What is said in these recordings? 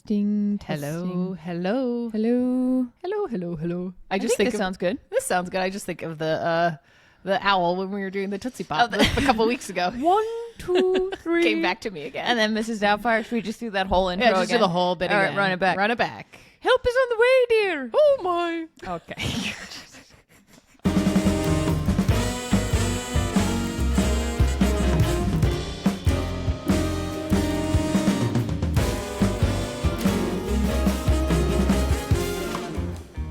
Testing. Hello. I just think this sounds good. This sounds good. I just think of the owl when we were doing the Tootsie Pop a couple weeks ago. 1, 2, 3. Came back to me again. And then Mrs. Doubtfire, should we just do that whole intro just again? do the whole bit All again. right, run it back. Help is on the way, dear. Oh, my. Okay.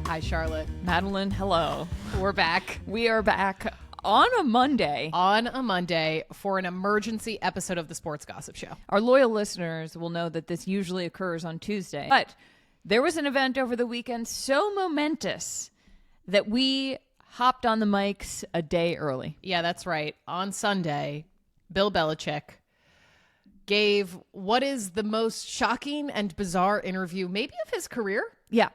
Hi, Charlotte. Madeline, hello. We're back. We are back on a Monday. For an emergency episode of the Sports Gossip Show. Our loyal listeners will know that this usually occurs on Tuesday. But there was an event over the weekend so momentous that we hopped on the mics a day early. Yeah, that's right. On Sunday, Bill Belichick gave what is the most shocking and bizarre interview maybe of his career. Yeah.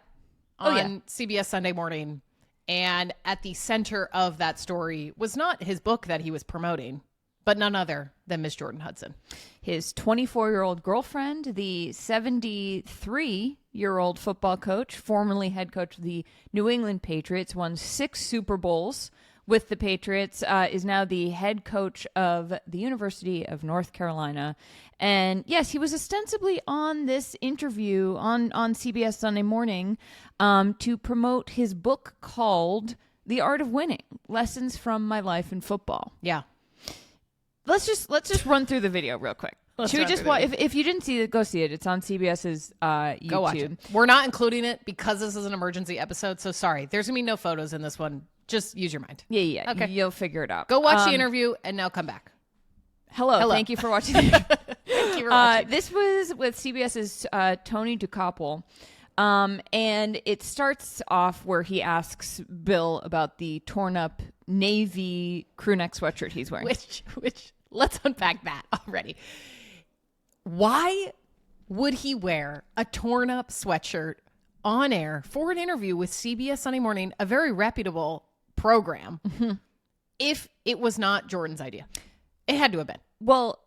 On CBS Sunday Morning. And at the center of that story was not his book that he was promoting, but none other than Miss Jordon Hudson. His 24-year-old girlfriend, the 73-year-old football coach, formerly head coach of the New England Patriots, won 6 Super Bowls with the Patriots, is now the head coach of the University of North Carolina. And yes, he was ostensibly on this interview on CBS Sunday Morning to promote his book called The Art of Winning: Lessons from My Life in Football. Yeah. Let's just run through the video real quick. Should we just watch? If you didn't see it, go see it. It's on CBS's YouTube. Go watch it. We're not including it because this is an emergency episode, so sorry. There's going to be no photos in this one. Just use your mind. Yeah. Okay. You'll figure it out. Go watch the interview and now come back. Hello. Thank you for watching. Thank you for watching. This was with CBS's Tony Dukoppel. And it starts off where he asks Bill about the torn up navy crew neck sweatshirt he's wearing. Which let's unpack that already. Why would he wear a torn up sweatshirt on air for an interview with CBS Sunday Morning, a very reputable program, if it was not Jordan's idea? It had to have been. Well,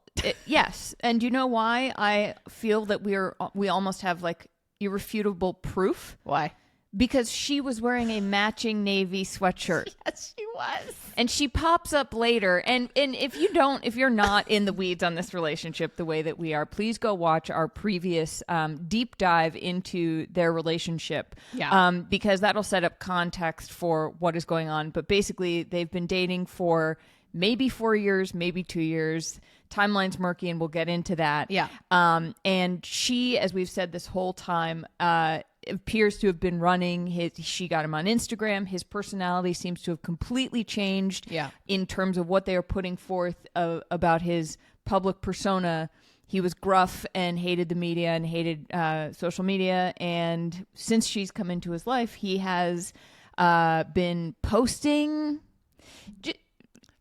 yes. And you know why I feel that we almost have like irrefutable proof? Why? Because she was wearing a matching navy sweatshirt. Yes, she was. And she pops up later. And if you're not in the weeds on this relationship the way that we are, please go watch our previous deep dive into their relationship. Yeah. Because that'll set up context for what is going on. But basically, they've been dating for maybe 4 years, maybe 2 years. Timeline's murky, and we'll get into that. Yeah. And she, as we've said this whole time, appears to have been running she got him on Instagram. His personality seems to have completely changed in terms of what they are putting forth about his public persona. He was gruff and hated the media and hated social media. And since she's come into his life, he has been posting.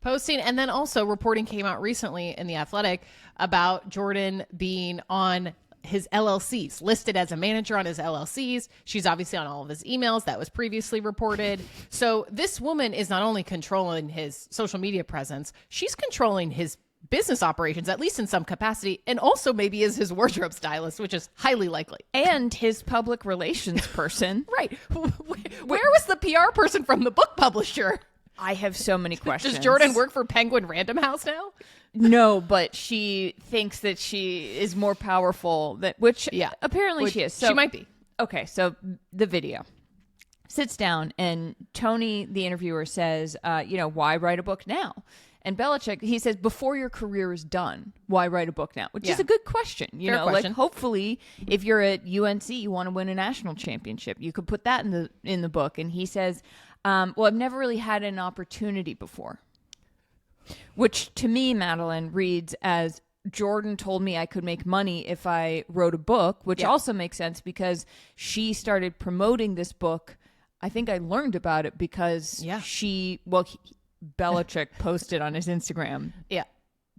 And then also reporting came out recently in The Athletic about Jordan being on his LLCs, listed as a manager on his LLCs. She's obviously on all of his emails. That was previously reported. So this woman is not only controlling his social media presence, she's controlling his business operations, at least in some capacity, and also maybe is his wardrobe stylist, which is highly likely. And his public relations person. Right. Where was the PR person from the book publisher? I have so many questions. Does Jordan work for Penguin Random House now? No, but she thinks that she is more powerful, apparently she is. So, she might be. Okay, so the video sits down and Tony, the interviewer, says, why write a book now? And Belichick, he says, before your career is done, why write a book now? Which is a good question. Fair question. Like hopefully if you're at UNC, you want to win a national championship. You could put that in the book. And he says, I've never really had an opportunity before. Which to me, Madeline, reads as Jordan told me I could make money if I wrote a book, which also makes sense because she started promoting this book. I think I learned about it because Belichick posted on his Instagram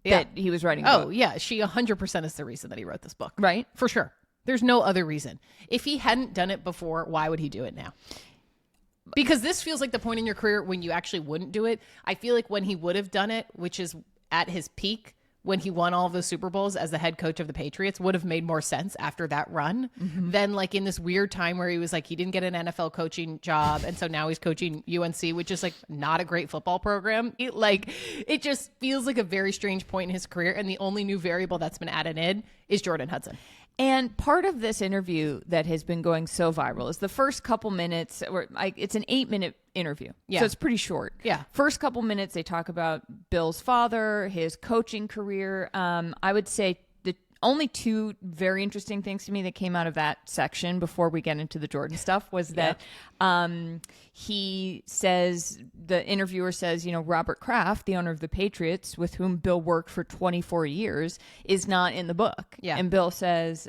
that he was writing a book. Oh, yeah. She 100% is the reason that he wrote this book. Right? For sure. There's no other reason. If he hadn't done it before, why would he do it now? Because this feels like the point in your career when you actually wouldn't do it. I feel like when he would have done it, which is at his peak, when he won all of those Super Bowls as the head coach of the Patriots would have made more sense after that run than like in this weird time where he was like, he didn't get an NFL coaching job. And so now he's coaching UNC, which is like not a great football program. It just feels like a very strange point in his career. And the only new variable that's been added in is Jordon Hudson. And part of this interview that has been going so viral is the first couple minutes, it's an 8-minute interview. Yeah. So it's pretty short. Yeah. First couple minutes, they talk about Bill's father, his coaching career. I would say the only two very interesting things to me that came out of that section before we get into the Jordon stuff was that he says, the interviewer says, Robert Kraft, the owner of the Patriots, with whom Bill worked for 24 years, is not in the book. Yeah. And Bill says,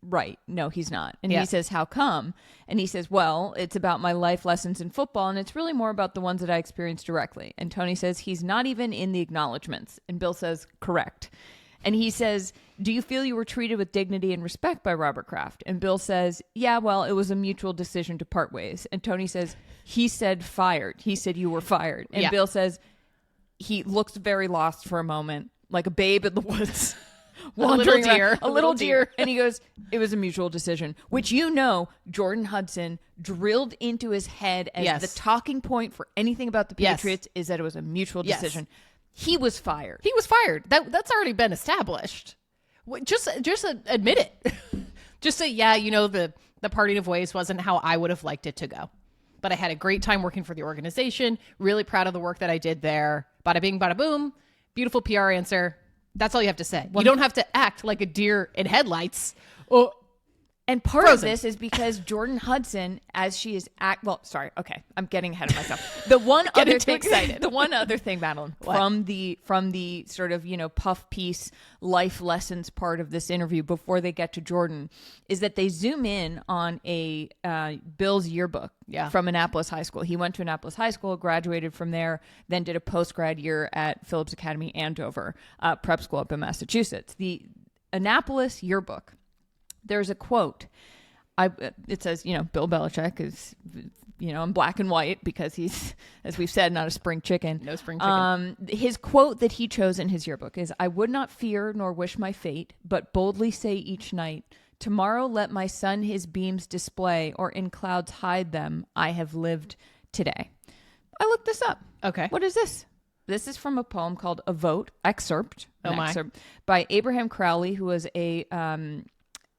right, no, he's not. And he says, how come? And he says, well, it's about my life lessons in football, and it's really more about the ones that I experienced directly. And Tony says, he's not even in the acknowledgments. And Bill says, correct. And he says, do you feel you were treated with dignity and respect by Robert Kraft? And Bill says, yeah, well, it was a mutual decision to part ways. And Tony says, he said fired. He said you were fired. And Bill says, he looks very lost for a moment, like a babe in the woods. Wandering around, a little deer. And he goes, it was a mutual decision, which Jordon Hudson drilled into his head as the talking point for anything about the Patriots is that it was a mutual decision. He was fired. He was fired. That's already been established. Just admit it. Just say, the parting of ways wasn't how I would have liked it to go. But I had a great time working for the organization. Really proud of the work that I did there. Bada bing, bada boom. Beautiful PR answer. That's all you have to say. You don't have to act like a deer in headlights. And part of this is because Jordon Hudson, as she is I'm getting ahead of myself. The one other thing, Madeline, from the sort of puff piece life lessons part of this interview before they get to Jordon is that they zoom in on a Bill's yearbook from Annapolis High School. He went to Annapolis High School, graduated from there, then did a post-grad year at Phillips Academy, Andover, prep school up in Massachusetts. The Annapolis yearbook. There's a quote. It says, Bill Belichick is, in black and white because he's, as we've said, not a spring chicken. No spring chicken. His quote that he chose in his yearbook is, I would not fear nor wish my fate, but boldly say each night, tomorrow let my sun his beams display, or in clouds hide them. I have lived today. I looked this up. Okay. What is this? This is from a poem called A Vote, excerpt by Abraham Crowley, who was a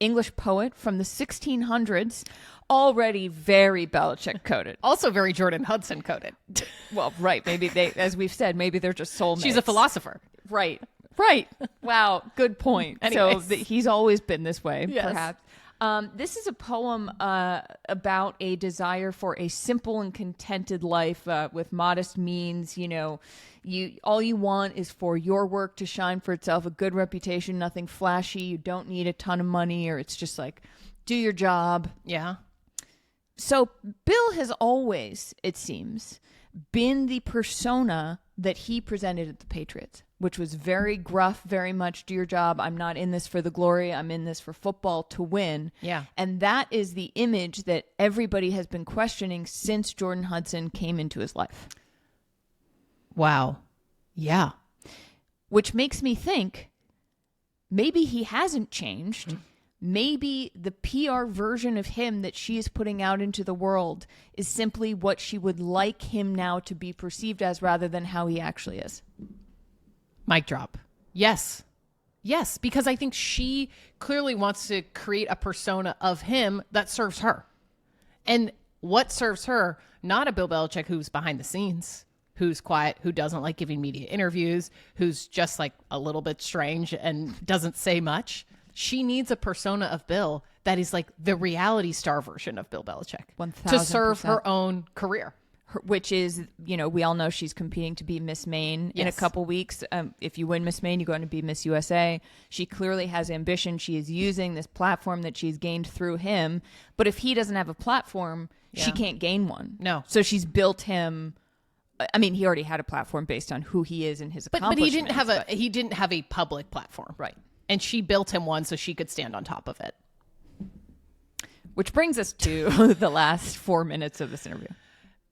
English poet from the 1600s, already very Belichick coded. Also very Jordon Hudson coded. Well, right. Maybe as we've said, maybe they're just soulmates. She's a philosopher. Right. Wow. Good point. Anyways. So he's always been this way, perhaps. This is a poem about a desire for a simple and contented life with modest means. All you want is for your work to shine for itself, a good reputation, nothing flashy. You don't need a ton of money, or it's just like, do your job. Yeah. So Bill has always, it seems, been the persona that he presented at the Patriots, which was very gruff, very much do your job. I'm not in this for the glory. I'm in this for football to win. Yeah. And that is the image that everybody has been questioning since Jordon Hudson came into his life. Wow. Yeah. Which makes me think maybe he hasn't changed. Maybe the PR version of him that she is putting out into the world is simply what she would like him now to be perceived as rather than how he actually is. Mic drop. Yes. Yes, because I think she clearly wants to create a persona of him that serves her. And what serves her? Not a Bill Belichick who's behind the scenes, who's quiet, who doesn't like giving media interviews, who's just like a little bit strange and doesn't say much. She needs a persona of Bill that is like the reality star version of Bill Belichick 1000%. To serve her own career. Which is, we all know she's competing to be Miss Maine in a couple weeks. If you win Miss Maine, you're going to be Miss USA. She clearly has ambition. She is using this platform that she's gained through him. But if he doesn't have a platform, she can't gain one. No. So she's built him. I mean, he already had a platform based on who he is and his accomplishments. But he didn't have a public platform. Right. And she built him one so she could stand on top of it. Which brings us to the last 4 minutes of this interview.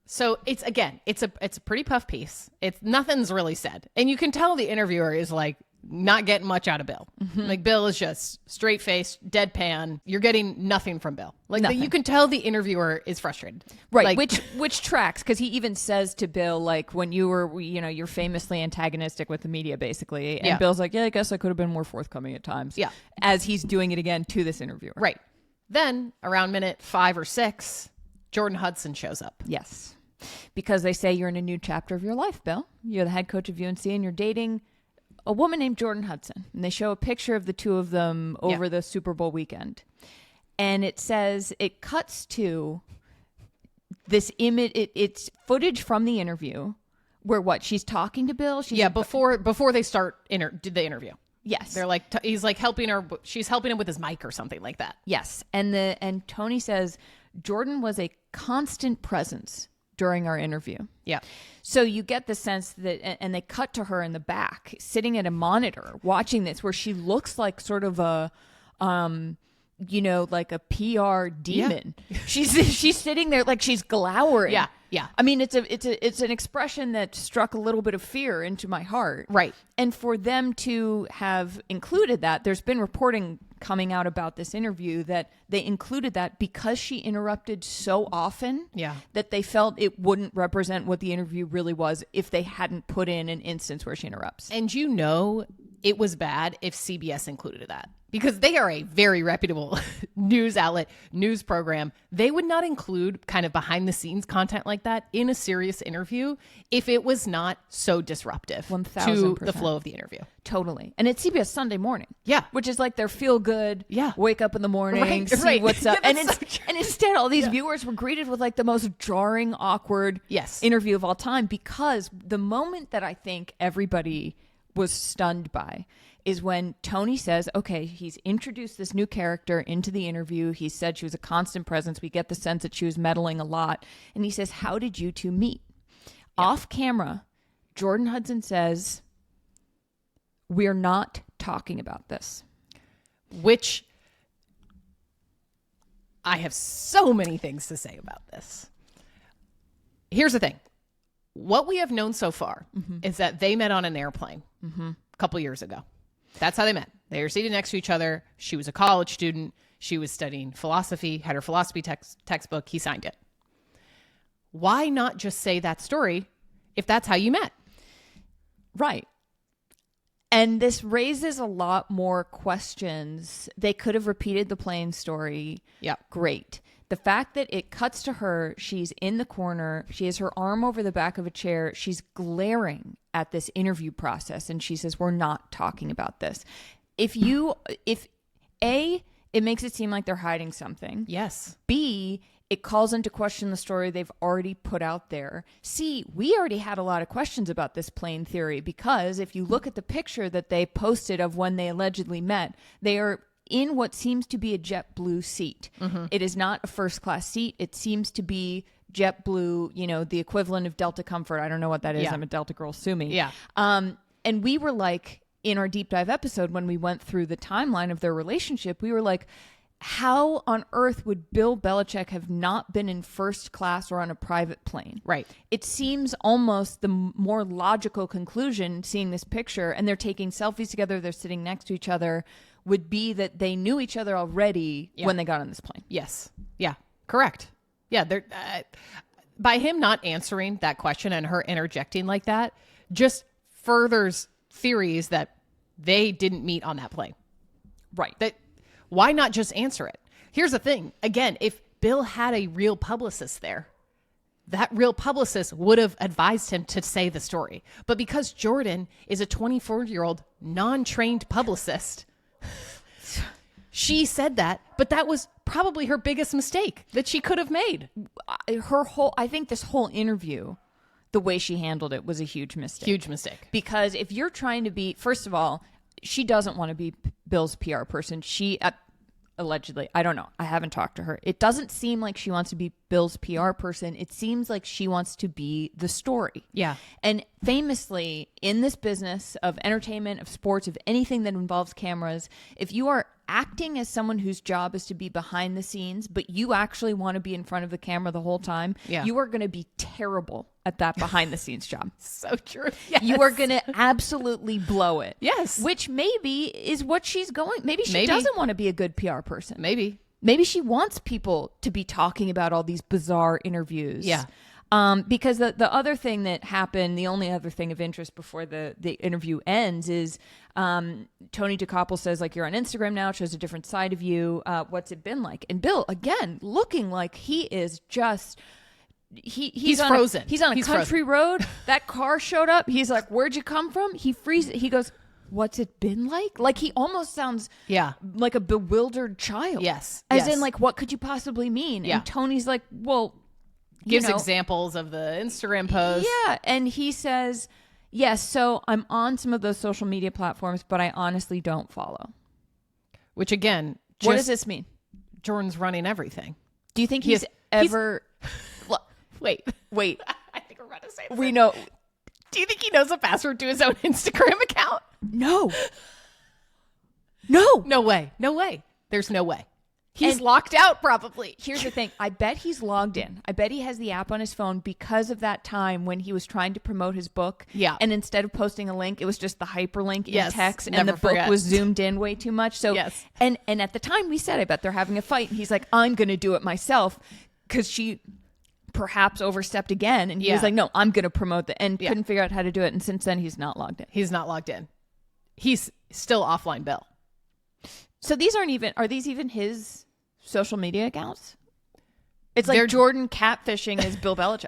So it's a pretty puff piece. Nothing's really said. And you can tell the interviewer is like not getting much out of Bill. Like, Bill is just straight faced, deadpan. You're getting nothing from Bill. Like, you can tell the interviewer is frustrated. Right. Like, which tracks, because he even says to Bill, like, when you're famously antagonistic with the media, basically. And Bill's like, yeah, I guess I could have been more forthcoming at times. Yeah. As he's doing it again to this interviewer. Right. Then around minute 5 or 6, Jordon Hudson shows up. Yes. Because they say you're in a new chapter of your life, Bill. You're the head coach of UNC and you're dating a woman named Jordon Hudson. And they show a picture of the two of them over the Super Bowl weekend. And it says, it cuts to this image. It's footage from the interview where she's talking to Bill. Before they start did the interview. Yes. They're like, he's like helping her. She's helping him with his mic or something like that. Yes. And Tony says, Jordon was a constant presence during our interview. Yeah. So you get the sense that, and they cut to her in the back, sitting at a monitor, watching this, where she looks like sort of a, like a PR demon. Yeah. She's sitting there like she's glowering. Yeah. Yeah. I mean, it's an expression that struck a little bit of fear into my heart. Right. And for them to have included that, there's been reporting coming out about this interview that they included that because she interrupted so often that they felt it wouldn't represent what the interview really was if they hadn't put in an instance where she interrupts. And it was bad if CBS included that, because they are a very reputable news outlet, news program. They would not include kind of behind the scenes content like that in a serious interview if it was not so disruptive 1000%. To the flow of the interview. Totally. And it's CBS Sunday Morning. Yeah. Which is like their feel good. Yeah. Wake up in the morning, see what's up. Yeah, and instead all these viewers were greeted with like the most jarring, awkward interview of all time, because the moment that I think everybody was stunned by is when Tony says, okay, he's introduced this new character into the interview. He said she was a constant presence. We get the sense that she was meddling a lot. And he says, how did you two meet? Yeah. Off camera, Jordon Hudson says, we're not talking about this. Which I have so many things to say about this. Here's the thing. What we have known so far is that they met on an airplane a couple years ago. That's how they met. They were seated next to each other. She was a college student. She was studying philosophy, had her philosophy textbook. He signed it. Why not just say that story if that's how you met? Right. And this raises a lot more questions. They could have repeated the plane story. Yeah. Great. The fact that it cuts to her, she's in the corner, she has her arm over the back of a chair, she's glaring at this interview process, and she says, we're not talking about this. If A, it makes it seem like they're hiding something. Yes. B, it calls into question the story they've already put out there. C, we already had a lot of questions about this plane theory, because if you look at the picture that they posted of when they allegedly met, they are in what seems to be a JetBlue seat. It is not a first class seat. It seems to be JetBlue, the equivalent of Delta Comfort. I don't know what that is. I'm a Delta girl, sue me. Yeah. And we were like, in our deep dive episode, when we went through the timeline of their relationship, we were like, how on earth would Bill Belichick have not been in first class or on a private plane? Right. It seems almost the more logical conclusion, seeing this picture, and they're taking selfies together, they're sitting next to each other, would be that they knew each other already when they got on this plane. Yes. Yeah. Correct. Yeah. By him not answering that question and her interjecting like that just furthers theories that they didn't meet on that plane. Right. Why not just answer it? Here's the thing. Again, if Bill had a real publicist there, that real publicist would have advised him to say the story. But because Jordon is a 24-year-old non-trained publicist, she said that, but that was probably her biggest mistake that she could have made. I think this whole interview, the way she handled it was a huge mistake. Huge mistake. Because if you're trying to be, first of all, she doesn't want to be Bill's PR person. She allegedly, I don't know, I haven't talked to her. It doesn't seem like she wants to be Bill's PR person. It seems like she wants to be the story. Yeah. And famously, in this business of entertainment, of sports, of anything that involves cameras, if you are acting as someone whose job is to be behind the scenes, but you actually want to be in front of the camera the whole time, you are going to be terrible at that behind the scenes job. So true. Yes. You are going to absolutely blow it. Yes. Which maybe is what she's going. Maybe she doesn't want to be a good PR person. Maybe she wants people to be talking about all these bizarre interviews. Yeah. Because the other thing that happened, the only other thing of interest before the interview ends is Tony DeCoppel says, like, you're on Instagram now, it shows a different side of you. What's it been like? And Bill, again, looking like he is just... He's frozen. He's on a country road. That car showed up. He's like, where'd you come from? He freezes. He goes, what's it been like? Like, he almost sounds like a bewildered child. Yes. As in, like, what could you possibly mean? Yeah. And Tony's like, well... Gives examples of the Instagram post. Yeah. And he says, yes, so I'm on some of those social media platforms, but I honestly don't follow. Which, again... what does this mean? Jordan's running everything. Do you think he's ever... Wait. I think we're about to say this. We know. Do you think he knows the password to his own Instagram account? No. No way. There's no way. He's locked out, probably. Here's the thing. I bet he's logged in. I bet he has the app on his phone because of that time when he was trying to promote his book. Yeah. And instead of posting a link, it was just the hyperlink in text. And the forget. book was zoomed in way too much. So, yes. And at the time we said, I bet they're having a fight. And he's like, I'm going to do it myself because she perhaps overstepped again. And he was like, no, I'm going to promote that. And couldn't figure out how to do it. And since then, he's not logged in. He's still offline Bill. So these are these even his social media accounts? It's like Jordan catfishing is Bill Belichick.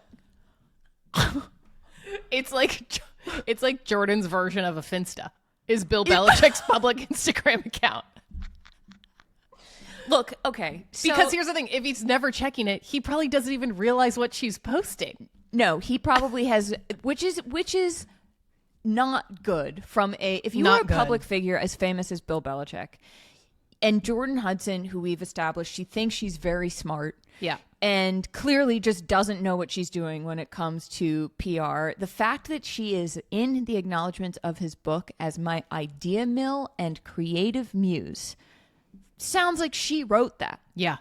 It's like Jordan's version of a Finsta is Bill Belichick's public Instagram account. Look, okay. Because here's the thing. If he's never checking it, he probably doesn't even realize what she's posting. No, he probably has, which is not good from if you are a public figure as famous as Bill Belichick. And Jordon Hudson, who we've established, she thinks she's very smart. Yeah. And clearly just doesn't know what she's doing when it comes to PR. The fact that she is in the acknowledgments of his book as my idea mill and creative muse sounds like she wrote that. Yeah.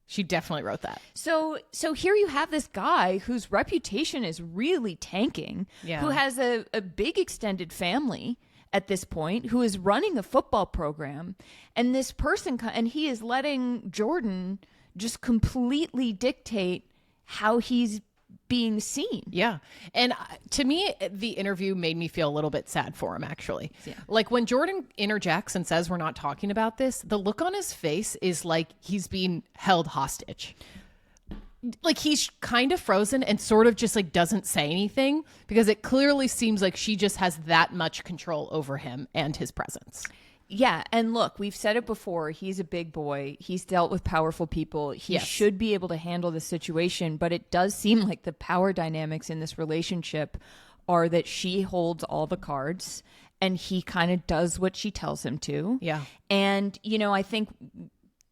She definitely wrote that. So here you have this guy whose reputation is really tanking, who has a big extended family at this point, who is running a football program, and this person, and he is letting Jordan just completely dictate how he's being seen. Yeah. And to me, the interview made me feel a little bit sad for him, actually. Yeah. Like when Jordan interjects and says, we're not talking about this, the look on his face is like he's being held hostage. Like he's kind of frozen and sort of just like doesn't say anything because it clearly seems like she just has that much control over him and his presence. Yeah. And look, we've said it before. He's a big boy. He's dealt with powerful people. He should be able to handle the situation. But it does seem like the power dynamics in this relationship are that she holds all the cards and he kind of does what she tells him to. Yeah. And, you know, I think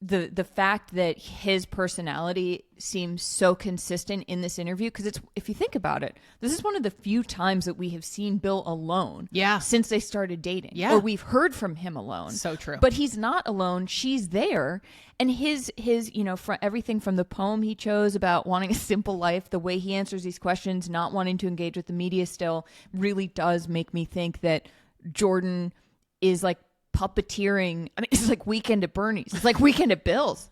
the fact that his personality seems so consistent in this interview, because it's, if you think about it, this is one of the few times that we have seen Bill alone since they started dating, or we've heard from him alone. So true. But he's not alone. She's there. And his you know, everything from the poem he chose about wanting a simple life, the way he answers these questions, not wanting to engage with the media still, really does make me think that Jordan is like puppeteering. I mean, it's like Weekend at Bernie's. It's like Weekend at Bill's.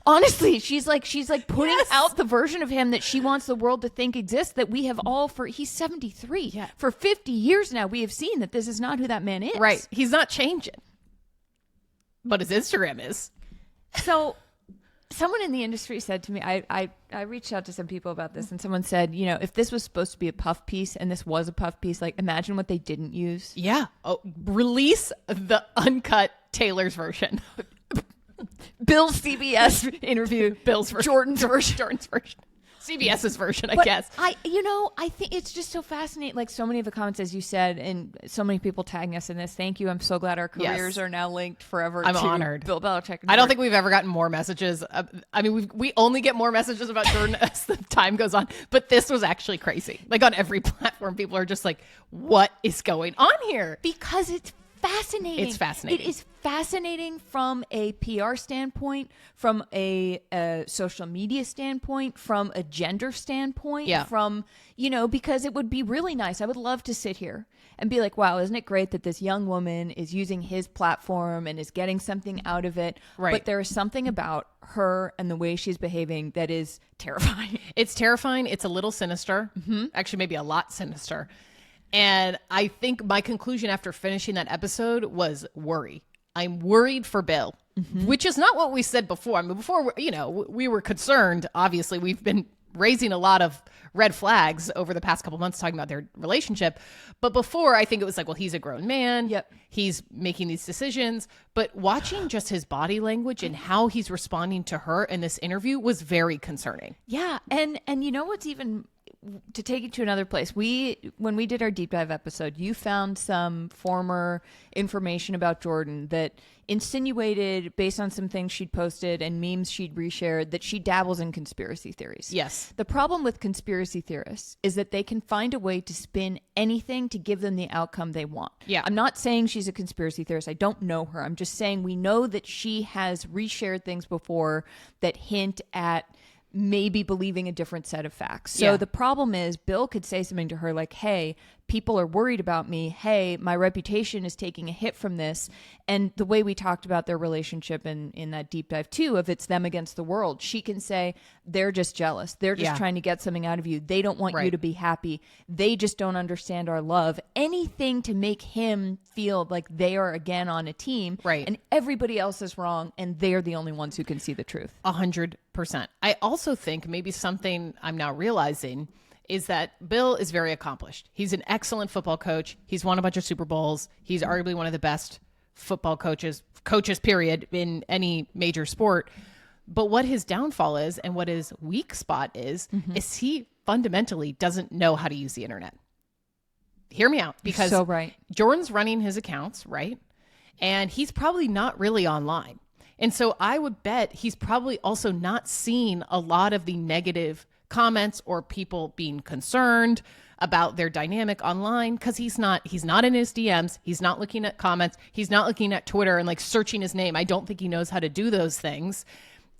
Honestly, she's like putting out the version of him that she wants the world to think exists, that we have all he's 73. Yeah. For 50 years now, we have seen that this is not who that man is. Right. He's not changing. But his Instagram is. So someone in the industry said to me, I reached out to some people about this, and someone said, you know, if this was supposed to be a puff piece and this was a puff piece, like imagine what they didn't use. Yeah. Oh, release the uncut Taylor's version. Bill's CBS interview. Bill's version. Jordan's version. CBS's version, I guess. I think it's just so fascinating. Like so many of the comments, as you said, and so many people tagging us in this. Thank you. I'm so glad our careers are now linked forever. I'm to honored. Bill Belichick. I don't think we've ever gotten more messages. I mean, we only get more messages about Jordan as the time goes on. But this was actually crazy. Like on every platform, people are just like, "What is going on here?" Because it's fascinating. It's fascinating. It is fascinating from a PR standpoint, from a social media standpoint, from a gender standpoint, from, because it would be really nice. I would love to sit here and be like, wow, isn't it great that this young woman is using his platform and is getting something out of it? Right. But there is something about her and the way she's behaving that is terrifying. It's terrifying. It's a little sinister. Actually, maybe a lot sinister. And I think my conclusion after finishing that episode was worry. I'm worried for Bill, which is not what we said before. I mean, before, we were concerned. Obviously, we've been raising a lot of red flags over the past couple months talking about their relationship. But before, I think it was like, well, he's a grown man. Yep. He's making these decisions. But watching just his body language and how he's responding to her in this interview was very concerning. Yeah. And you know what's even, to take it to another place, when we did our deep dive episode, you found some former information about Jordon that insinuated, based on some things she'd posted and memes she'd reshared, that she dabbles in conspiracy theories. Yes. The problem with conspiracy theorists is that they can find a way to spin anything to give them the outcome they want. Yeah. I'm not saying she's a conspiracy theorist. I don't know her. I'm just saying we know that she has reshared things before that hint at maybe believing a different set of facts. So the problem is Bill could say something to her like, hey, people are worried about me. Hey, my reputation is taking a hit from this. And the way we talked about their relationship in that deep dive too, if it's them against the world, she can say, they're just jealous. They're just trying to get something out of you. They don't want you to be happy. They just don't understand our love. Anything to make him feel like they are again on a team. Right. And everybody else is wrong. And they're the only ones who can see the truth. 100%. I also think maybe something I'm now realizing is that Bill is very accomplished. He's an excellent football coach. He's won a bunch of Super Bowls. He's arguably one of the best football coaches period, in any major sport. But what his downfall is and what his weak spot is he fundamentally doesn't know how to use the internet. Hear me out. Because You're so right. Jordan's running his accounts, right? And he's probably not really online. And so I would bet he's probably also not seeing a lot of the negative comments or people being concerned about their dynamic online, because he's not in his DMs. He's not looking at comments. He's not looking at Twitter and like searching his name. I don't think he knows how to do those things.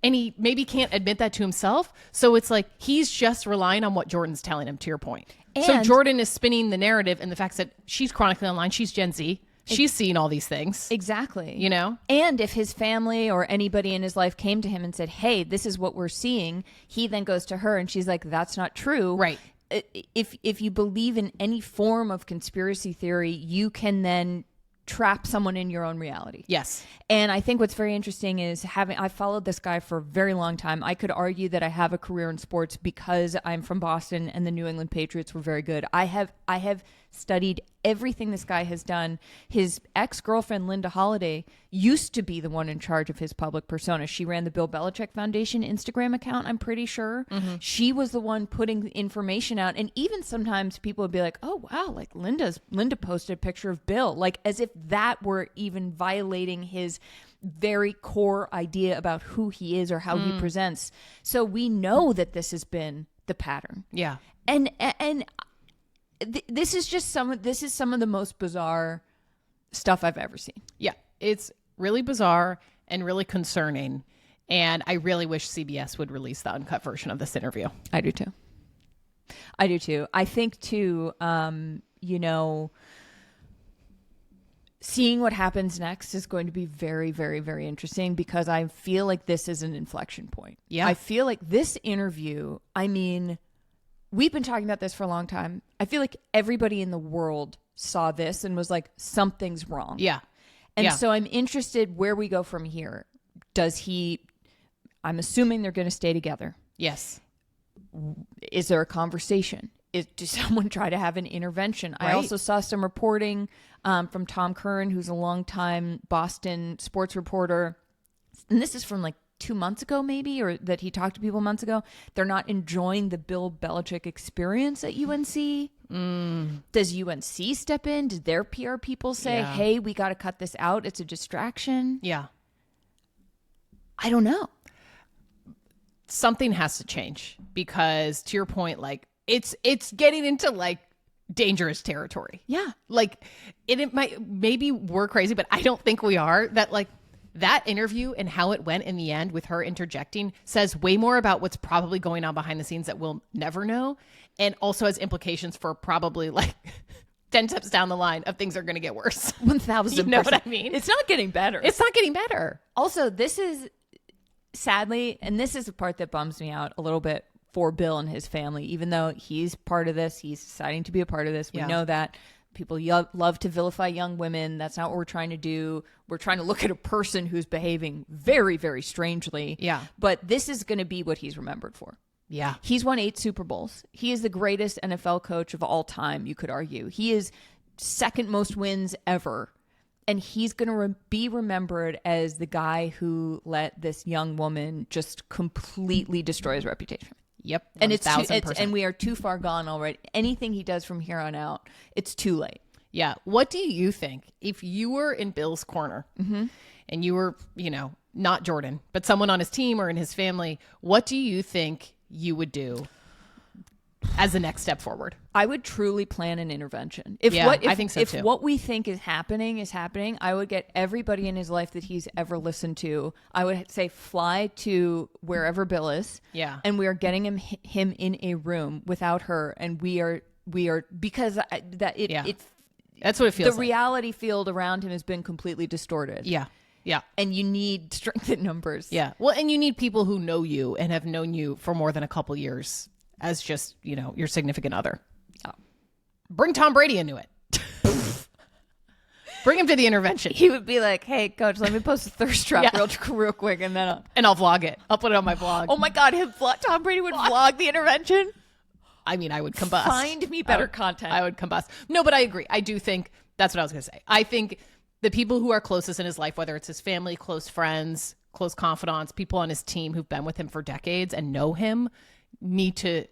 And he maybe can't admit that to himself. So it's like he's just relying on what Jordan's telling him, to your point. So Jordon is spinning the narrative and the fact that she's chronically online. She's Gen Z. She's seen all these things. Exactly. And if his family or anybody in his life came to him and said, hey, this is what we're seeing, he then goes to her and she's like, that's not true. Right. If you believe in any form of conspiracy theory, you can then trap someone in your own reality. Yes. And I think what's very interesting is I followed this guy for a very long time. I could argue that I have a career in sports because I'm from Boston and the New England Patriots were very good. I have studied everything this guy has done. His ex-girlfriend, Linda Holliday, used to be the one in charge of his public persona. She ran the Bill Belichick Foundation Instagram account, I'm pretty sure. She was the one putting information out. And even sometimes people would be like, oh, wow, like Linda posted a picture of Bill, like as if that were even violating his very core idea about who he is or how he presents. So we know that this has been the pattern. Yeah. And this is some of the most bizarre stuff I've ever seen. Yeah, it's really bizarre and really concerning. And I really wish CBS would release the uncut version of this interview. I do too. I think too, seeing what happens next is going to be very, very, very interesting, because I feel like this is an inflection point. Yeah. I feel like this interview, we've been talking about this for a long time. I feel like everybody in the world saw this and was like, something's wrong. Yeah. And so I'm interested where we go from here. I'm assuming they're going to stay together. Yes. Is there a conversation? Does someone try to have an intervention? Right. I also saw some reporting from Tom Curran, who's a longtime Boston sports reporter. And this is from like 2 months ago, maybe, or that he talked to people months ago. They're not enjoying the Bill Belichick experience at UNC. Does UNC step in? Did their PR people say, hey, we got to cut this out? It's a distraction. Yeah. I don't know. Something has to change, because to your point, like it's getting into like dangerous territory. Yeah. Like it might, maybe we're crazy, but I don't think we are. That like that interview and how it went in the end with her interjecting says way more about what's probably going on behind the scenes that we'll never know. And also has implications for probably like 10 steps down the line of things are going to get worse. 1,000%. You know what I mean? It's not getting better. It's not getting better. Also, this is sadly, and this is the part that bums me out a little bit for Bill and his family, even though he's part of this, he's deciding to be a part of this. We know that people love to vilify young women. That's not what we're trying to do. We're trying to look at a person who's behaving very, very strangely. Yeah. But this is going to be what he's remembered for. Yeah. He's won 8 Super Bowls. He is the greatest NFL coach of all time, you could argue. He is second most wins ever. And he's going to be remembered as the guy who let this young woman just completely destroy his reputation. Yep. And and we are too far gone already. Anything he does from here on out, it's too late. Yeah. What do you think if you were in Bill's corner and you were, not Jordon, but someone on his team or in his family, what do you think you would do as the next step forward? I would truly plan an intervention. I think so too. If what we think is happening, I would get everybody in his life that he's ever listened to. I would say fly to wherever Bill is. Yeah. And we are getting him in a room without her. And we are because that's what it feels the reality field around him has been completely distorted. Yeah. Yeah. And you need strength in numbers. Yeah. Well, and you need people who know you and have known you for more than a couple years as just, your significant other. Yeah. Bring Tom Brady into it. Bring him to the intervention. He would be like, hey, coach, let me post a thirst trap real quick. And then I'll vlog it. I'll put it on my vlog. Oh my God. Tom Brady would vlog the intervention. I mean, I would combust. Find me better content. I would combust. No, but I agree. I do think that's what I was going to say. I think the people who are closest in his life, whether it's his family, close friends, close confidants, people on his team who've been with him for decades and know him, need to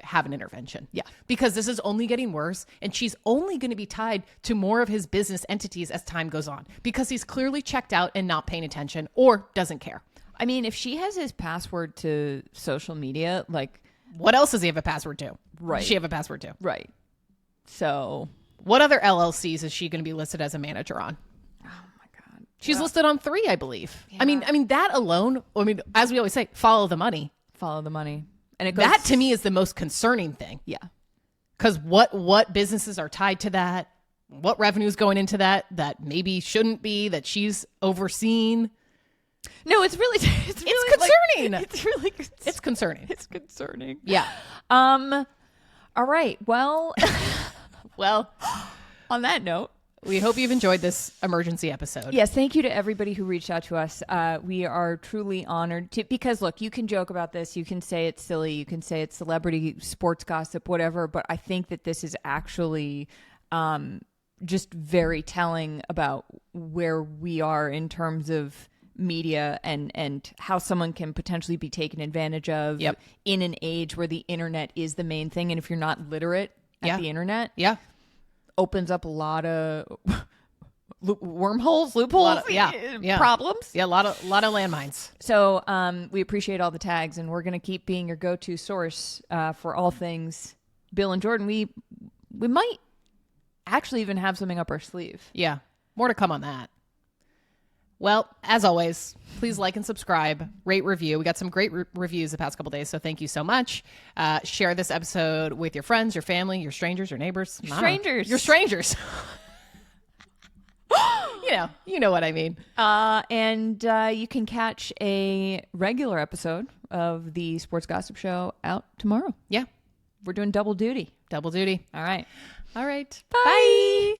have an intervention. Yeah. Because this is only getting worse, and she's only going to be tied to more of his business entities as time goes on, because he's clearly checked out and not paying attention or doesn't care. I mean, if she has his password to social media, like, what else does he have a password to? Right. Does she have a password to? Right. So what other LLCs is she going to be listed as a manager on? Oh my God. She's listed on 3, I believe. Yeah. I mean that alone, as we always say, follow the money. Follow the money. And it goes, that to me is the most concerning thing. Yeah. Because what businesses are tied to that? What revenue is going into that maybe shouldn't be, that she's overseen? No, it's concerning. It's concerning. It's concerning. Yeah. All right. Well, on that note, we hope you've enjoyed this emergency episode. Yes, thank you to everybody who reached out to us. We are truly honored because look, you can joke about this, you can say it's silly, you can say it's celebrity sports gossip, whatever, but I think that this is actually just very telling about where we are in terms of media and how someone can potentially be taken advantage of in an age where the internet is the main thing. And if you're not literate at the internet, opens up a lot of wormholes, loopholes, problems. Yeah, a lot of landmines. So we appreciate all the tags, and we're going to keep being your go-to source for all things Bill and Jordon. We might actually even have something up our sleeve. Yeah, more to come on that. Well, as always, please like and subscribe, rate, review. We got some great reviews the past couple days, so thank you so much. Share this episode with your friends, your family, your strangers, your neighbors. Your strangers. You know what I mean. And you can catch a regular episode of the Sports Gossip Show out tomorrow. Yeah. We're doing double duty. Double duty. All right. All right. Bye.